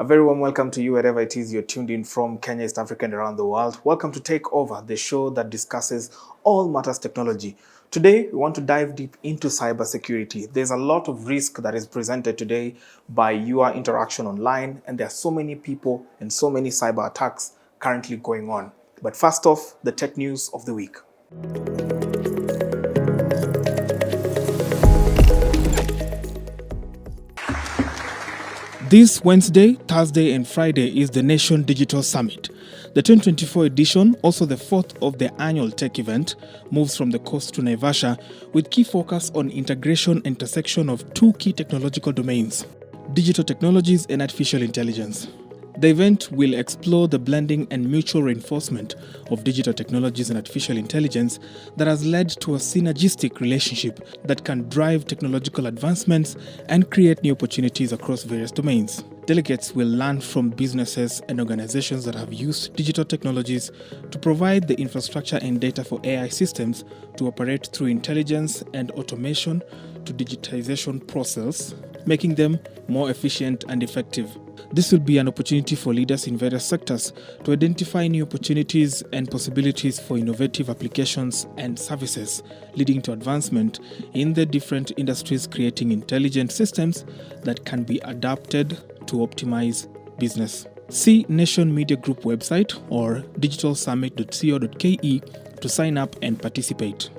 A very warm welcome to you wherever it is you're tuned in from Kenya, East Africa, and around the world. Welcome to TECHOVER, the show that discusses all matters technology. Today, we want to dive deep into cybersecurity. There's a lot of risk that is presented today by your interaction online, and there are so many people and so many cyber attacks currently going on. But first off, the tech news of the week. This Wednesday, Thursday, and Friday is the Nation Digital Summit. The 2024 edition, also the fourth of the annual tech event, moves from the coast to Naivasha with key focus on integration and intersection of two key technological domains, digital technologies and artificial intelligence. The event will explore the blending and mutual reinforcement of digital technologies and artificial intelligence that has led to a synergistic relationship that can drive technological advancements and create new opportunities across various domains. Delegates will learn from businesses and organizations that have used digital technologies to provide the infrastructure and data for AI systems to operate through intelligence and automation to digitization process, making them more efficient and effective. This will be an opportunity for leaders in various sectors to identify new opportunities and possibilities for innovative applications and services, leading to advancement in the different industries, creating intelligent systems that can be adapted to optimize business. See Nation Media Group website or digitalsummit.co.ke to sign up and participate.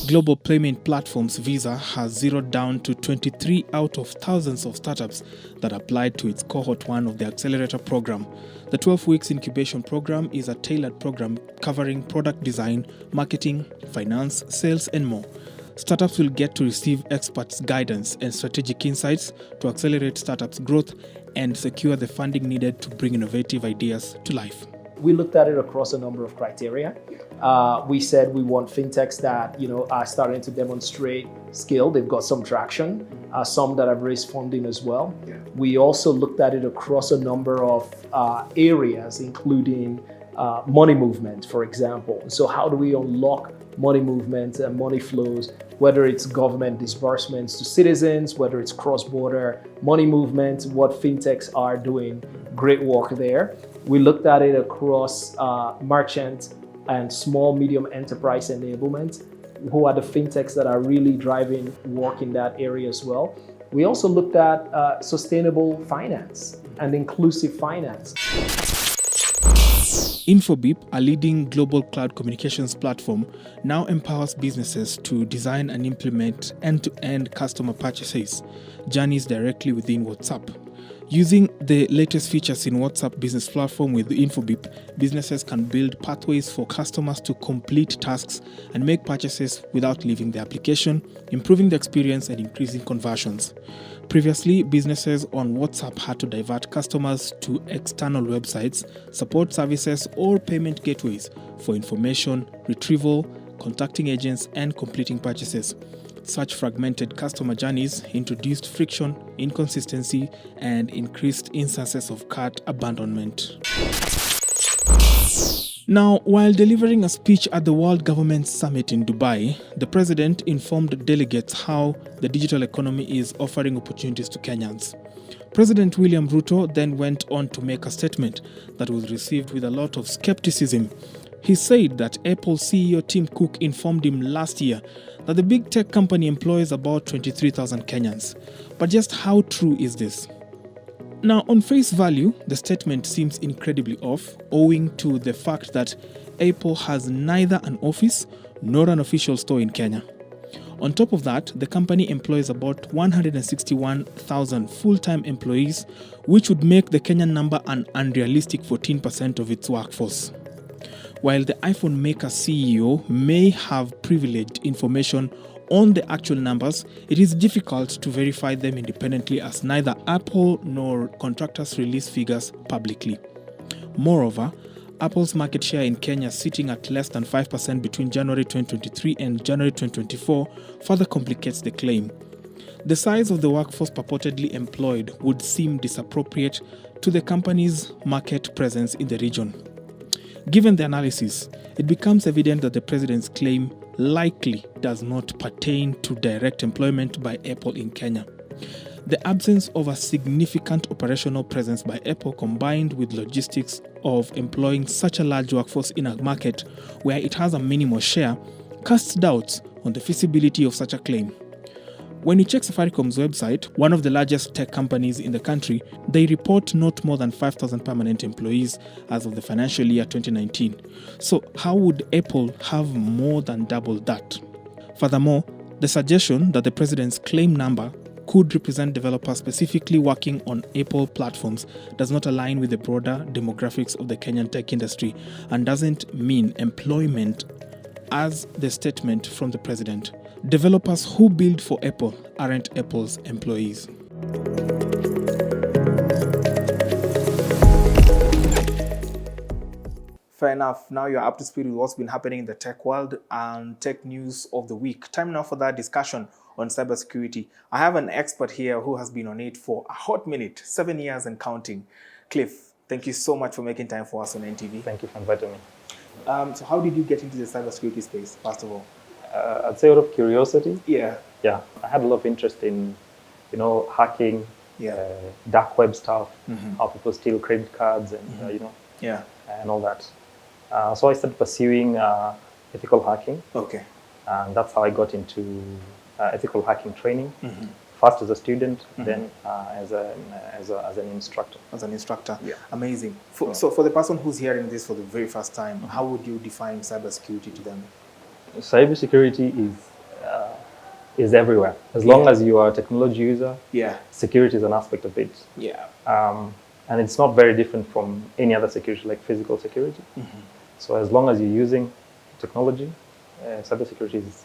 Global payment platforms Visa has zeroed down to 23 out of thousands of startups that applied to its cohort 1 of the accelerator program. The 12 weeks incubation program is a tailored program covering product design, marketing, finance, sales, and more. Startups will get to receive experts' guidance and strategic insights to accelerate startups' growth and secure the funding needed to bring innovative ideas to life. We looked at it across a number of criteria. We said we want fintechs that are starting to demonstrate skill. They've got some traction, some that have raised funding as well. Yeah. We also looked at it across a number of areas, including money movement, for example. So how do we unlock money movement and money flows, whether it's government disbursements to citizens, whether it's cross-border money movement, what fintechs are doing great work there. We looked at it across merchant and small, medium enterprise enablement, who are the fintechs that are really driving work in that area as well. We also looked at sustainable finance and inclusive finance. Infobip, a leading global cloud communications platform, now empowers businesses to design and implement end-to-end customer purchases journeys directly within WhatsApp. Using the latest features in WhatsApp business platform with Infobip, businesses can build pathways for customers to complete tasks and make purchases without leaving the application, improving the experience and increasing conversions. Previously, businesses on WhatsApp had to divert customers to external websites, support services, or payment gateways for information, retrieval, contacting agents, and completing purchases. Such fragmented customer journeys introduced friction, inconsistency, and increased instances of cart abandonment. Now, while delivering a speech at the World Government Summit in Dubai, the president informed delegates how the digital economy is offering opportunities to Kenyans. President William Ruto then went on to make a statement that was received with a lot of skepticism. He said that Apple CEO Tim Cook informed him last year that the big tech company employs about 23,000 Kenyans. But just how true is this? Now, on face value, the statement seems incredibly off, owing to the fact that Apple has neither an office nor an official store in Kenya. On top of that, the company employs about 161,000 full-time employees, which would make the Kenyan number an unrealistic 14% of its workforce. While the iPhone maker CEO may have privileged information on the actual numbers, it is difficult to verify them independently as neither Apple nor contractors release figures publicly. Moreover, Apple's market share in Kenya sitting at less than 5% between January 2023 and January 2024 further complicates the claim. The size of the workforce purportedly employed would seem disappropriate to the company's market presence in the region. Given the analysis, it becomes evident that the president's claim likely does not pertain to direct employment by Apple in Kenya. The absence of a significant operational presence by Apple, combined with logistics of employing such a large workforce in a market where it has a minimal share, casts doubts on the feasibility of such a claim. When you check Safaricom's website, one of the largest tech companies in the country, they report not more than 5,000 permanent employees as of the financial year 2019. So how would Apple have more than double that? Furthermore, the suggestion that the president's claim number could represent developers specifically working on Apple platforms does not align with the broader demographics of the Kenyan tech industry and doesn't mean employment as the statement from the president. Developers who build for Apple aren't Apple's employees. Fair enough. Now you're up to speed with what's been happening in the tech world and tech news of the week. Time now for that discussion on cybersecurity. I have an expert here who has been on it for a hot minute, 7 years and counting. Cliff, thank you so much for making time for us on NTV. Thank you for inviting me. So how did you get into the cybersecurity space, first of all? I'd say out of curiosity. Yeah. I had a lot of interest in, hacking, dark web stuff, how people steal credit cards, and and all that. So I started pursuing ethical hacking. Okay. And that's how I got into ethical hacking training. First as a student, then as an instructor. As an instructor. Yeah. Amazing. So for the person who's hearing this for the very first time, how would you define cybersecurity to them? Cybersecurity is everywhere. As long as you are a technology user, security is an aspect of it. Yeah. And it's not very different from any other security, like physical security. So as long as you're using technology, cybersecurity is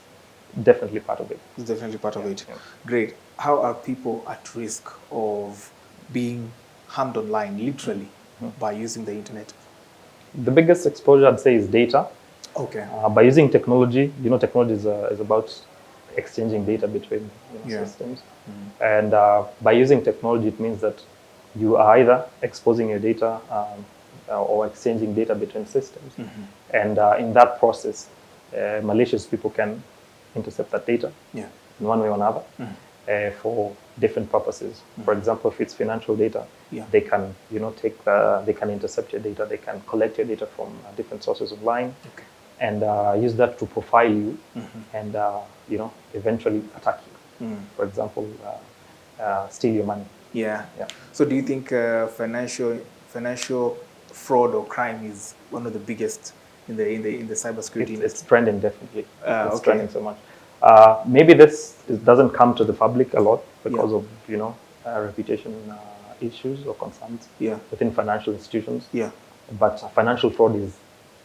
definitely part of it. It's definitely part of it. Yeah. Great. How are people at risk of being harmed online, literally, by using the internet? The biggest exposure, I'd say, is data. Okay. By using technology, technology is about exchanging data between systems. And by using technology, it means that you are either exposing your data or exchanging data between systems. And in that process, malicious people can intercept that data in one way or another for different purposes. For example, if it's financial data, they can they can intercept your data, they can collect your data from different sources online, and use that to profile you and eventually attack you. For example, steal your money. So do you think financial fraud or crime is one of the biggest in the cybersecurity? It's trending, definitely. It's trending so much. Maybe this doesn't come to the public a lot because of reputation issues or concerns within financial institutions. But financial fraud is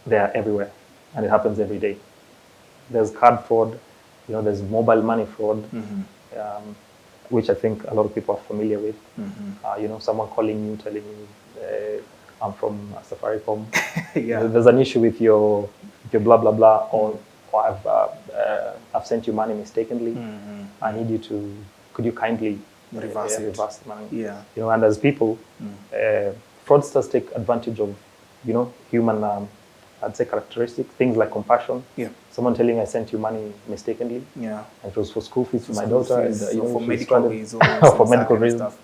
there everywhere, and it happens every day. There's card fraud, there's mobile money fraud, which I think a lot of people are familiar with. Someone calling you, telling you, I'm from Safaricom. There's an issue with your blah blah blah, or I've sent you money mistakenly. I need you to, could you kindly reverse the money? And as people, fraudsters take advantage of human I'd say characteristics, things like compassion. Someone telling I sent you money mistakenly. And it was for school fees for my daughter, and for medical reasons. For medical reasons.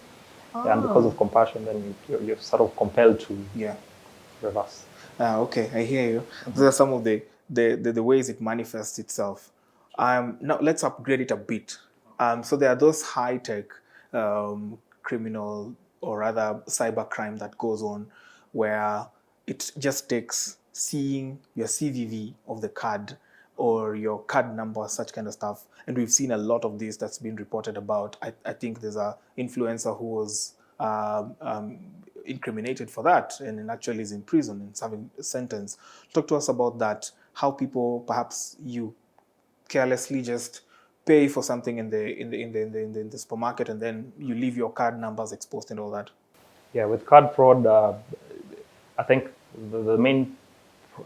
And because of compassion, then you're sort of compelled to reverse. Okay, I hear you. Those are some of the ways it manifests itself. Now let's upgrade it a bit. So there are those high-tech criminal or rather cyber crime that goes on where it just takes seeing your CVV of the card or your card number, such kind of stuff. And we've seen a lot of this that's been reported about. I think there's a influencer who was incriminated for that and actually is in prison and serving a sentence. Talk to us about that, how people, perhaps you carelessly just pay for something in the supermarket and then you leave your card numbers exposed and all that. Yeah, with card fraud, I think the main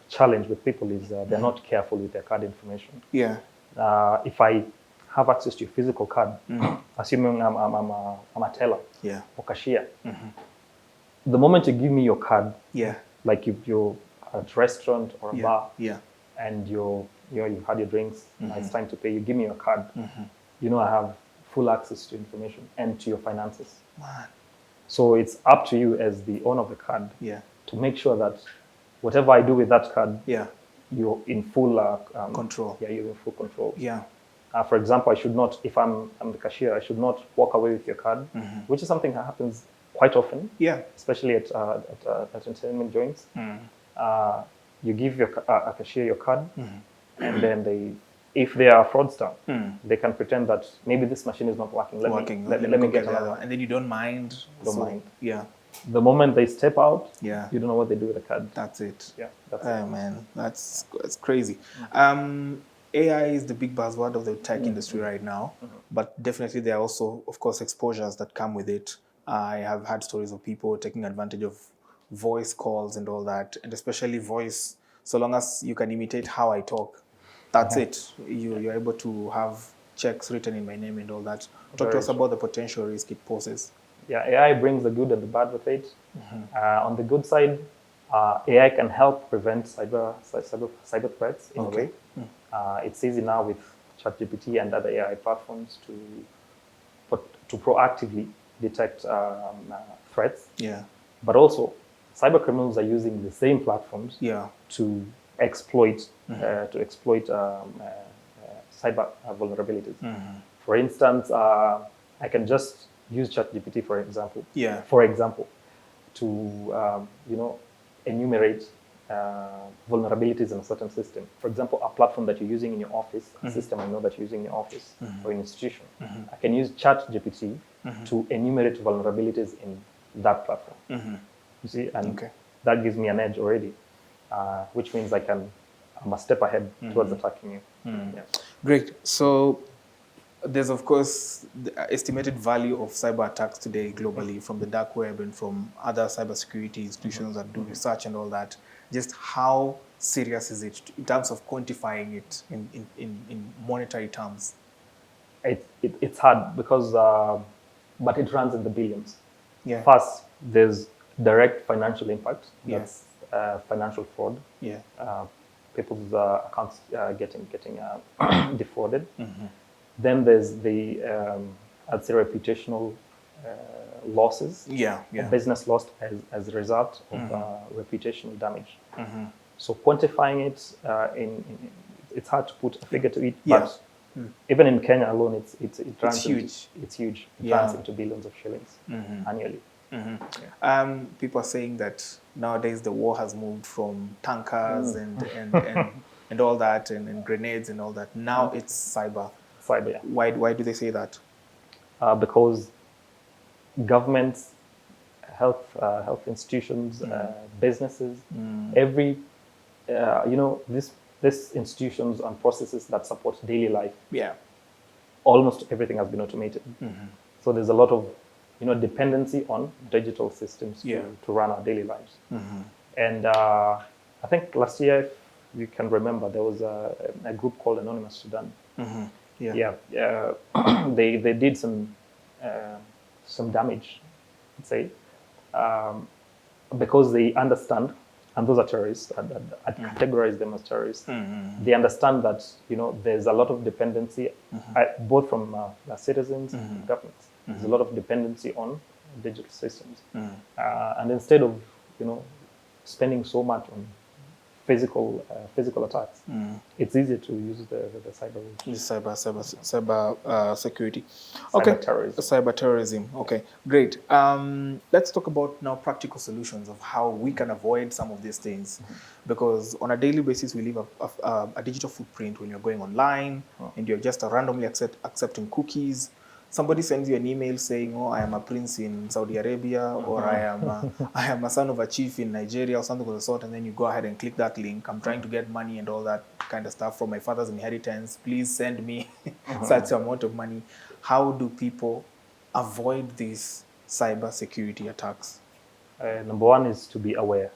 challenge with people is they're not careful with their card information. If I have access to your physical card, assuming I'm a teller or cashier, the moment you give me your card, like if you're at a restaurant or a bar, and you've had your drinks, it's time to pay, you give me your card, I have full access to information and to your finances. Man. So it's up to you as the owner of the card to make sure that whatever I do with that card, you're in full control. Yeah, you're in full control. Yeah. For example, I should not, if I'm the cashier, I should not walk away with your card, which is something that happens quite often. Yeah. Especially at entertainment joints. You give a cashier your card, and then if they are a fraudster, they can pretend that maybe this machine is not working. Let me get another one. And then you don't mind. Don't mind. Yeah. The moment they step out, you Yeah, don't know what they do with the card. that's it. Yeah, that's Oh it. man, that's crazy. AI is the big buzzword of the tech industry right now, but definitely there are also, of course, exposures that come with it. I have had stories of people taking advantage of voice calls and all that, and especially voice. So long as you can imitate how I talk, that's it. You're able to have checks written in my name and all that. Talk to us about the potential risk it poses. Yeah, AI brings the good and the bad with it. On the good side, AI can help prevent cyber threats in a way. It's easy now with ChatGPT and other AI platforms to proactively detect threats. Yeah. But also, cyber criminals are using the same platforms to exploit cyber vulnerabilities. For instance, I can just use ChatGPT, for example. To enumerate vulnerabilities in a certain system. For example, a platform that you're using in your office, a system I know that you're using in your office or an institution. I can use ChatGPT to enumerate vulnerabilities in that platform. You see, and that gives me an edge already, which means I'm a step ahead towards attacking you. Yeah. Great. So there's, of course, the estimated value of cyber attacks today globally from the dark web and from other cybersecurity institutions that do research and all that. Just how serious is it in terms of quantifying it in monetary terms? It's hard because, but it runs in the billions. Yeah. First, there's direct financial impact. That's financial fraud. Yeah. People's accounts getting defrauded. Then there's the I'd say reputational losses. Business lost as a result of reputational damage. So quantifying it it's hard to put a figure to it, but even in Kenya alone, it's huge. It's huge. It runs into billions of shillings annually. People are saying that nowadays the war has moved from tankers and all that and grenades and all that. Now it's cyber. Cyber. Yeah. Why do they say that? Because governments, health institutions, businesses, every these institutions and processes that support daily life. Yeah. Almost everything has been automated. So there's a lot of dependency on digital systems to run our daily lives. And I think last year, if you can remember, there was a group called Anonymous Sudan. They did some damage, let's say, because they understand, and those are terrorists. I'd categorize them as terrorists. They understand that there's a lot of dependency, both from the citizens and governments. There's a lot of dependency on digital systems, and instead of spending so much on physical attacks, it's easier to use the cyber security. Okay. Cyber terrorism. Okay, great. Let's talk about now practical solutions of how we can avoid some of these things, because on a daily basis we leave a digital footprint when you're going online and you're just randomly accepting cookies. Somebody sends you an email saying, "Oh, I am a prince in Saudi Arabia," or I am a son of a chief in Nigeria," or something of the sort, and then you go ahead and click that link. "I'm trying to get money and all that kind of stuff from my father's inheritance. Please send me such amount of money." How do people avoid these cyber security attacks? Number one is to be aware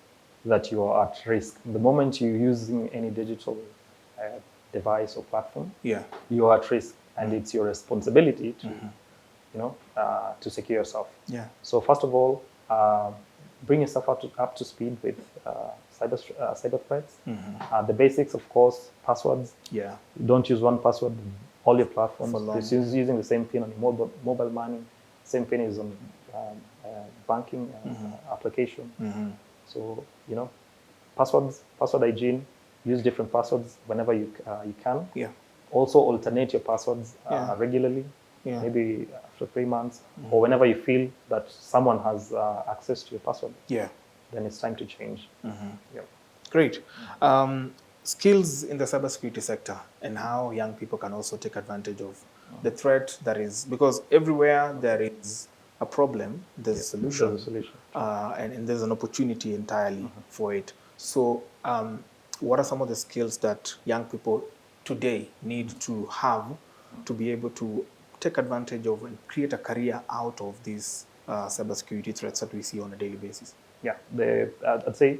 that you are at risk. The moment you're using any digital device or platform, you are at risk. And it's your responsibility to, to secure yourself. Yeah. So first of all, bring yourself up to speed with cyber threats. The basics, of course, passwords. Yeah. Don't use one password all your platforms. For long. It's using the same pin on your mobile money, same pin is on banking application. So, you know, password hygiene, use different passwords whenever you can. Yeah. Also alternate your passwords regularly, maybe after 3 months, or whenever you feel that someone has access to your password. Yeah. Then it's time to change. Yeah. Great. Skills in the cybersecurity sector and how young people can also take advantage of the threat that is, because everywhere there is a problem, there's a solution. There's a solution. And there's an opportunity entirely for it. So what are some of the skills that young people today need to have to be able to take advantage of and create a career out of these cybersecurity threats that we see on a daily basis? Yeah, I'd say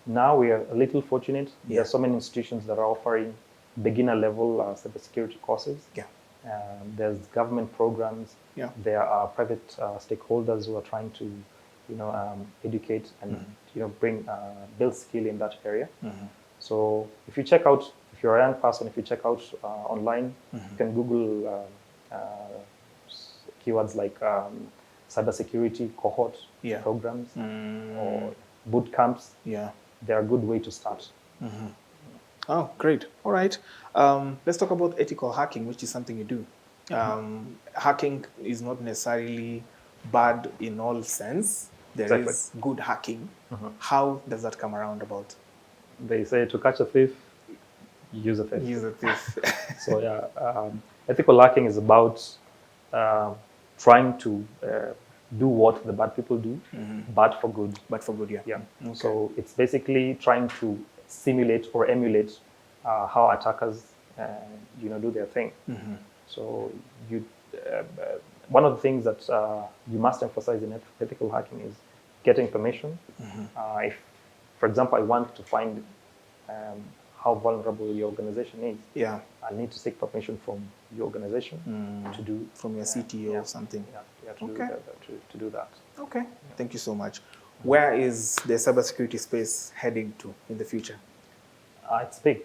now we are a little fortunate. There are so many institutions that are offering beginner level cybersecurity courses. Yeah. There's government programs. Yeah. There are private stakeholders who are trying to, you know, educate and you know build skill in that area. So if you check out, if you're a young person, if you check out online, you can Google keywords like cybersecurity cohort programs or boot camps. Yeah. They're a good way to start. Oh, great. All right. Let's talk about ethical hacking, which is something you do. Hacking is not necessarily bad in all sense. There is good hacking. How does that come around about? They say to catch a thief, use a thief. Use a thief. So yeah, ethical hacking is about trying to do what the bad people do, but for good. But for good, yeah. Yeah. Okay. So it's basically trying to simulate or emulate how attackers, you know, do their thing. So you, one of the things that you must emphasize in ethical hacking is getting permission. If, for example, I want to find how vulnerable your organization is, yeah, I need to seek permission from your organization to do from your CTO or something. To do that. Okay, thank you so much. Where is the cybersecurity space heading to in the future? It's big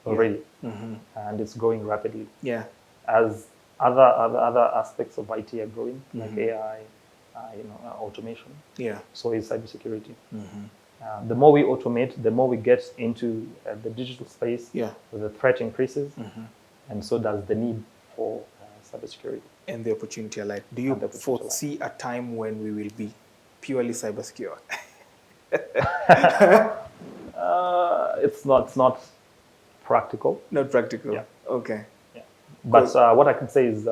already, and it's growing rapidly. Yeah, as other aspects of IT are growing, like AI, you know, automation. Yeah. So is cybersecurity. The more we automate, the more we get into the digital space. Yeah. The threat increases, and so does the need for cybersecurity. And the opportunity alike. Do you foresee a time when we will be purely cyber secure? It's not practical. Not practical. Yeah. Okay. Yeah. But what I can say is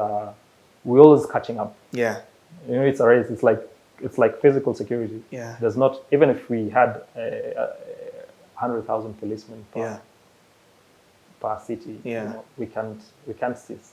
we're always catching up. Yeah. You know, it's a race. It's like physical security. Yeah. There's not, even if we had 100,000 policemen per city. Yeah. You know, we can't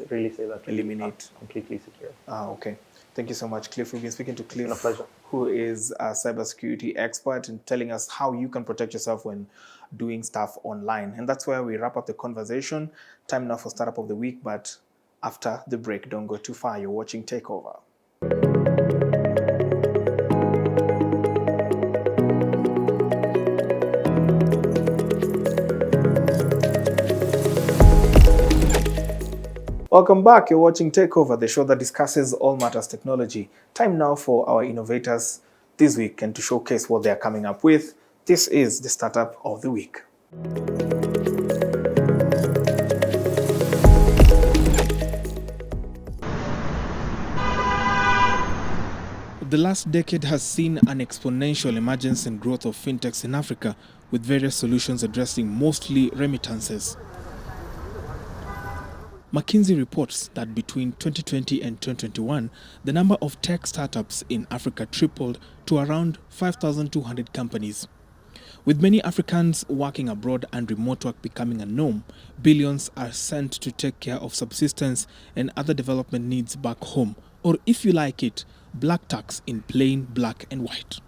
really say that Eliminate. Completely secure. Okay. Thank you so much, Cliff. We've been speaking to Cliff, It's a pleasure, who is a cybersecurity expert and telling us how you can protect yourself when doing stuff online. And that's where we wrap up the conversation. Time now for Startup of the Week, but after the break, don't go too far. You're watching Takeover. Welcome back. You're watching Takeover, the show that discusses all matters technology. Time now for our innovators this week and to showcase what they're coming up with. This is the Startup of the Week. The last decade has seen an exponential emergence and growth of fintechs in Africa, with various solutions addressing mostly remittances. McKinsey reports that between 2020 and 2021, the number of tech startups in Africa tripled to around 5,200 companies. With many Africans working abroad and remote work becoming a norm, billions are sent to take care of subsistence and other development needs back home, or if you like it, black tax in plain black and white.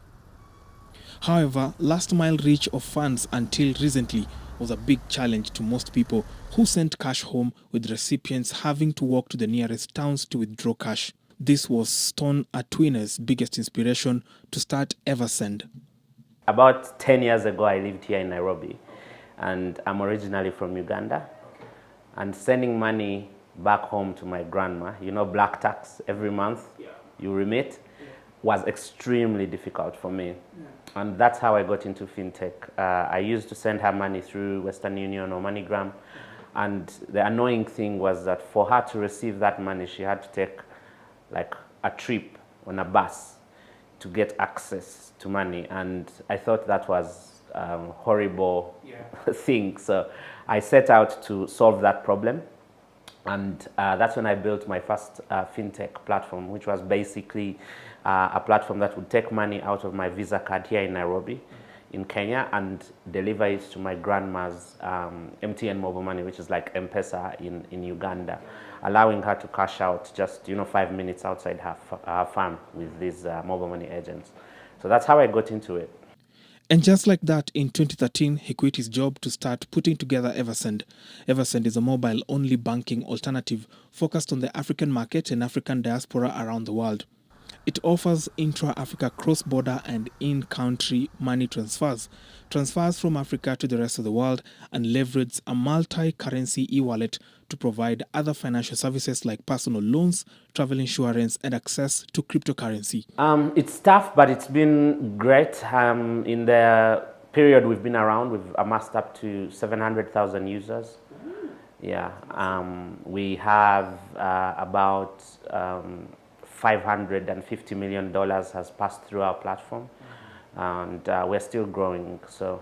However, last mile reach of funds until recently was a big challenge to most people who sent cash home, with recipients having to walk to the nearest towns to withdraw cash. This was Stone Atwine's biggest inspiration to start Eversend. About 10 years ago, I lived here in Nairobi, and I'm originally from Uganda. And sending money back home to my grandma. You know, black tax every month you remit was extremely difficult for me. And that's how I got into fintech. I used to send her money through Western Union or MoneyGram. And the annoying thing was that for her to receive that money, she had to take like a trip on a bus to get access to money. And I thought that was a horrible thing. So I set out to solve that problem. And that's when I built my first fintech platform, which was basically a platform that would take money out of my Visa card here in Nairobi, in Kenya, and deliver it to my grandma's MTN mobile money, which is like M-Pesa in Uganda, allowing her to cash out just 5 minutes outside her farm with these mobile money agents. So that's how I got into it. And just like that, in 2013, he quit his job to start putting together Eversend. Eversend is a mobile-only banking alternative focused on the African market and African diaspora around the world. It offers intra-Africa cross-border and in-country money transfers from Africa to the rest of the world, and leverages a multi-currency e-wallet to provide other financial services like personal loans, travel insurance, and access to cryptocurrency. It's tough, but it's been great. In the period we've been around, we've amassed up to 700,000 users. Yeah, we have about $550 million has passed through our platform, and we're still growing, so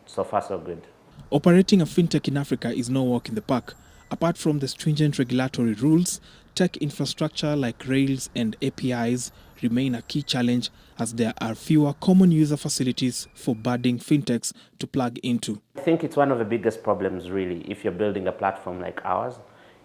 far so good. Operating a fintech in Africa is no walk in the park. Apart from the stringent regulatory rules, tech infrastructure like Rails and APIs remain a key challenge, as there are fewer common user facilities for budding fintechs to plug into. I think it's one of the biggest problems, really, if you're building a platform like ours.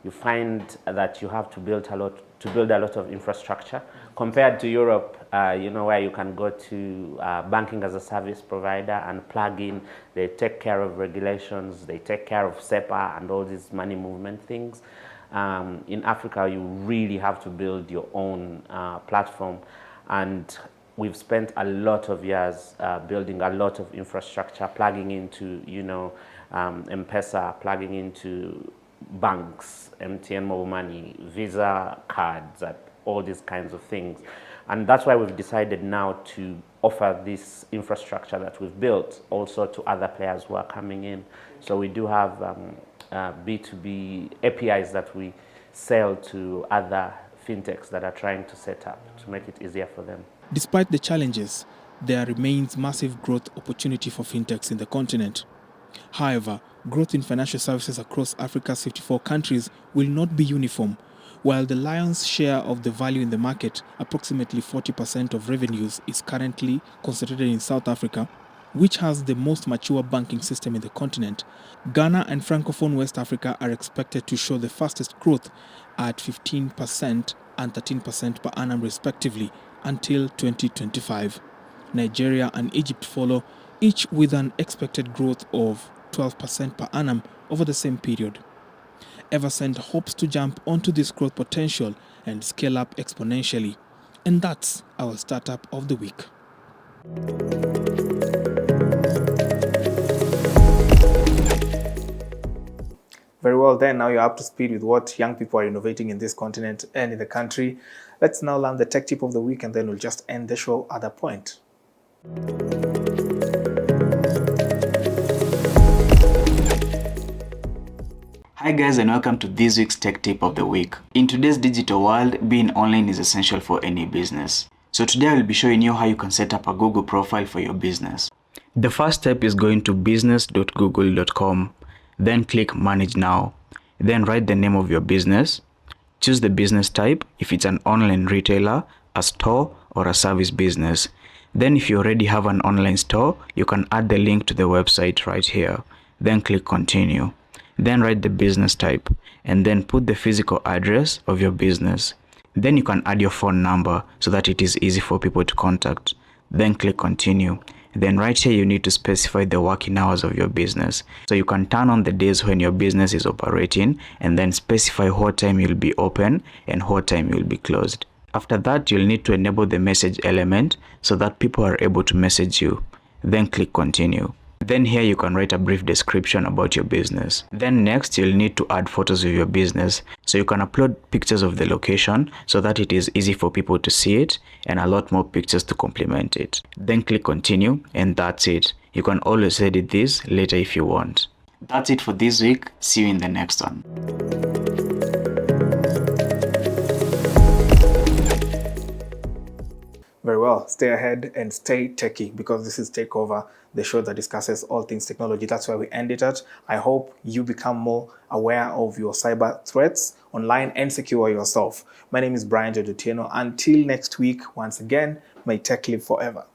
You find that you have to build a lot of infrastructure compared to Europe, where you can go to banking as a service provider and plug in. They take care of regulations, they take care of SEPA and all these money movement things. In Africa, you really have to build your own platform, and we've spent a lot of years building a lot of infrastructure, plugging into M-Pesa, plugging into banks, MTN mobile money, Visa cards, all these kinds of things. And that's why we've decided now to offer this infrastructure that we've built also to other players who are coming in. So we do have B2B APIs that we sell to other fintechs that are trying to set up to make it easier for them. Despite the challenges, there remains massive growth opportunity for fintechs in the continent. However, growth in financial services across Africa's 54 countries will not be uniform. While the lion's share of the value in the market, approximately 40% of revenues, is currently concentrated in South Africa, which has the most mature banking system in the continent, Ghana and Francophone West Africa are expected to show the fastest growth at 15% and 13% per annum respectively until 2025. Nigeria and Egypt follow, each with an expected growth of 12% per annum over the same period. Eversend hopes to jump onto this growth potential and scale up exponentially. And that's our startup of the week. Very well then, now you're up to speed with what young people are innovating in this continent and in the country. Let's now learn the tech tip of the week, and then we'll just end the show at that point. Hi guys, and welcome to this week's tech tip of the week. In today's digital world, being online is essential for any business. So today I will be showing you how you can set up a Google profile for your business. The first step is going to business.google.com, then click Manage Now, then write the name of your business, choose the business type, if it's an online retailer, a store, or a service business. Then if you already have an online store, you can add the link to the website right here, then click Continue. Then write the business type, and then put the physical address of your business. Then you can add your phone number so that it is easy for people to contact. Then click Continue. Then right here you need to specify the working hours of your business. So you can turn on the days when your business is operating, and then specify what time you'll be open and what time you'll be closed. After that, you'll need to enable the message element so that people are able to message you. Then click Continue. Then here you can write a brief description about your business. Then next you'll need to add photos of your business. So you can upload pictures of the location so that it is easy for people to see it and a lot more pictures to complement it. Then click continue and that's it. You can always edit this later if you want. That's it for this week. See you in the next one. Very well. Stay ahead and stay techie, because this is Takeover, the show that discusses all things technology. That's where we end it at. I hope you become more aware of your cyber threats online and secure yourself. My name is Brian Jojotieno. Until next week, once again, may tech live forever.